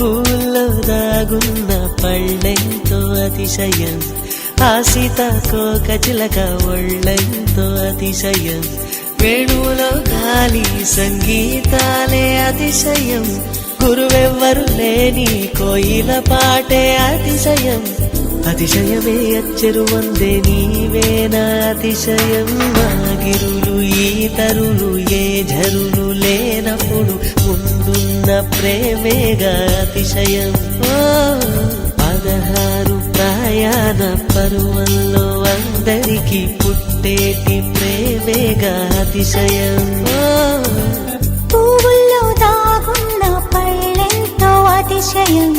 పూల్లో దాగున్న పళ్ళెంతో అతిశయం, ఆ సీతాకోక చిలక ఒళ్ళెంతో అతిశయం, వేణువులో గాలి సంగీతాలే అతిశయం, గురువెవ్వరు లేని కోయిల పాటే అతిశయం, అతిశయమే అచ్చెరు వందే నీవేనా అతిశయం, మాగిరులు ఈతరులు ఏ ఝరులు లేనప్పుడు ముందున్న ప్రేమేగా అతిశయం. 16 ప్రయాణ పరువంలో అందరికీ పుట్టేటి ప్రేమేగా అతిశయం. పువ్వుల్లో దాగున్న పళ్ళెంతో అతిశయం,